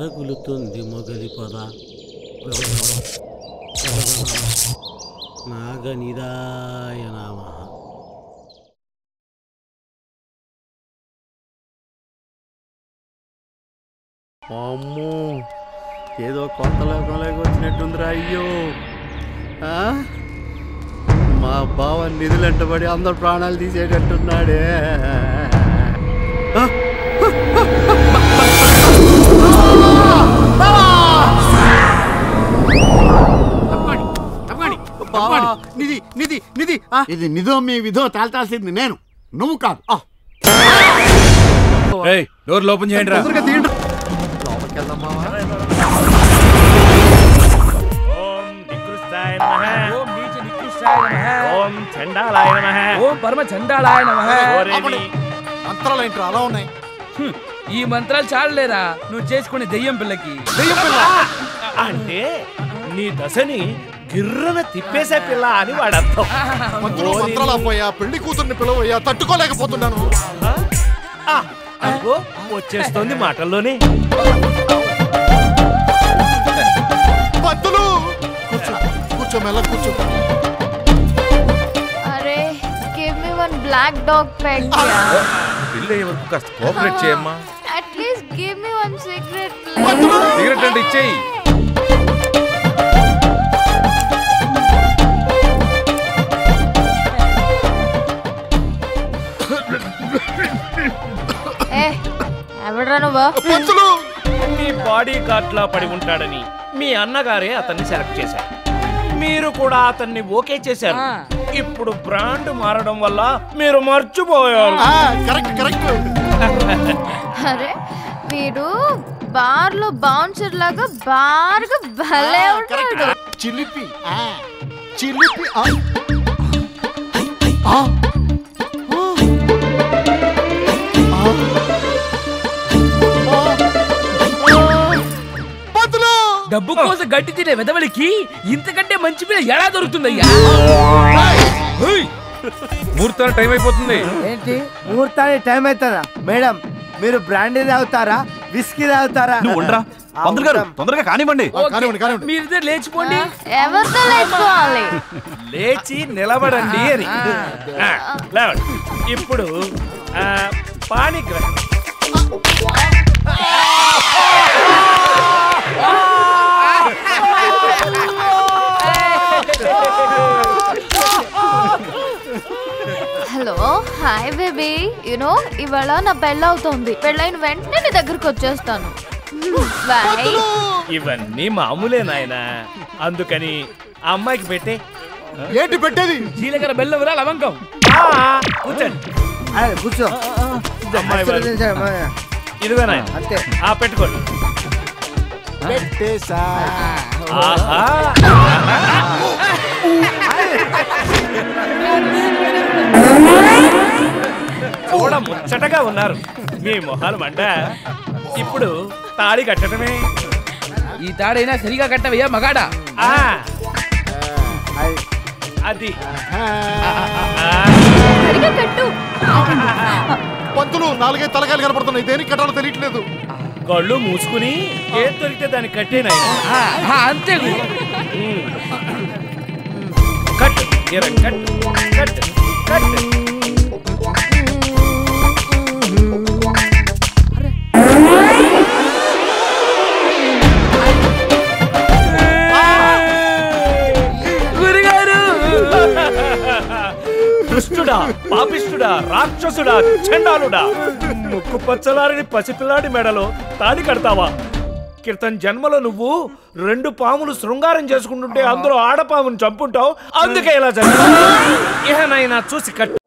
తగులుతుంది మొగలి పొద నాగనిదాయ నమః. అమ్మో ఏదో కొత్త లోకంలోకి వచ్చినట్టుందిరా. అయ్యో మా బావ నిధులంటబడి అందరు ప్రాణాలు తీసేటట్టున్నాడే. నిధి నిధి నిధి ఇది నిధో మీ విధో తేల్చాల్సింది నేను, నువ్వు కాదు. డోర్ ఓపెన్ చేయండి రా. మంత్రాలేంట్రా అలా ఉన్నాయి? ఈ మంత్రాలు చాలులేరా నువ్వు చేసుకునే దెయ్యం పిల్లకి. అంటే నీ దశని గిర్రన తిప్పేసే పిల్ల అని వాడు అర్థం. మంత్రాలపోయా, పెళ్లి కూతుర్ని పిలవయ్యా, తట్టుకోలేకపోతున్నాను. అదిగో వచ్చేస్తోంది మాటల్లోనే. పంతులు కూర్చో కూర్చో, మెల్ల కూర్చో. అరే give me one black dog pet. పిల్ల ఎవరికి కాస్త కోఆపరేట్ చేయమ్మా. At least give me one cigarette. Cigarette అంటే ఇచ్చేయి. ఎవడ్రా నువ్వు? మీ బాడీ గార్డ్ లా పడి ఉంటాడని మీ అన్నగారే అతన్ని సెలెక్ట్ చేశారు. మీరు కూడా అతన్ని ఓకే చేశారు. ఇప్పుడు బ్రాండ్ మారడం వల్ల మీరు మర్చిపోయారు. అరే వీడు బార్ లో బౌన్సర్ లాగా బార్గా భలే ఉంటాడు. చిలిపి చిలిపి. డబ్బు కోసం గట్టి తినే వెదవలికి ఇంతకంటే మంచి పిల్ల ఎలా దొరుకుతుందయ్యా? ముహూర్తానికి టైం అయిపోతుంది. ఏంటి ముహూర్తానికి టైం అవుతుందా? మేడం మీరు బ్రాండీ తాగుతారా, విస్కీ తాగుతారా? తొందరగా కానివ్వండి. మీరిద్దరు లేచిపోండి. ఎవరితో లేచుకోవాలి? లేచి నిలబడండి అని. ఇప్పుడు పాణిగ్రహం. హలో హాయ్ బేబీ, యునో ఇవాళ నా పెళ్ళవుతోంది. పెళ్ళైన వెంటనే నీ దగ్గరకు వచ్చేస్తాను. బాయ్. ఇవన్నీ మామూలే నాయనా. అందుకని ఆ అమ్మాయికి పెట్టే. ఏంటి పెట్టేది? జీలకర్ర బెల్లం లవంగం. కూర్చోండి. కూర్చో. ఇదిగో నాయన అంతే. పెట్టుకోండి. చూడ ముచ్చటగా ఉన్నారు మీ మొహాలు మంట. ఇప్పుడు తాళి కట్టడమే. ఈ తాడైనా సరిగా కట్టవయ్యా మగాడా. అది సరిగా కట్టు. పంతులు 4 తలకాయలు కనపడుతున్నాయి, దేనికి కట్టాలో తెలియట్లేదు. కళ్ళు మూసుకుని ఏం దొరికితే దాన్ని కట్టేనాయన. అంతే. కట్టు కట్టు కట్టు కట్టు. దుష్టుడా, పాపిష్టుడా, రాక్షసుడా, చండాలుడా, ముక్కు పచ్చలారిని పసిపిల్లాడి మెడలో తాడి కడతావా? క్రితం జన్మలో నువ్వు 2 పాములు శృంగారం చేసుకుంటుంటే అందులో ఆడపామును చంపుంటావు. అందుకే ఇలా జరిగింది. ఇహనైనా చూసి కట్టు.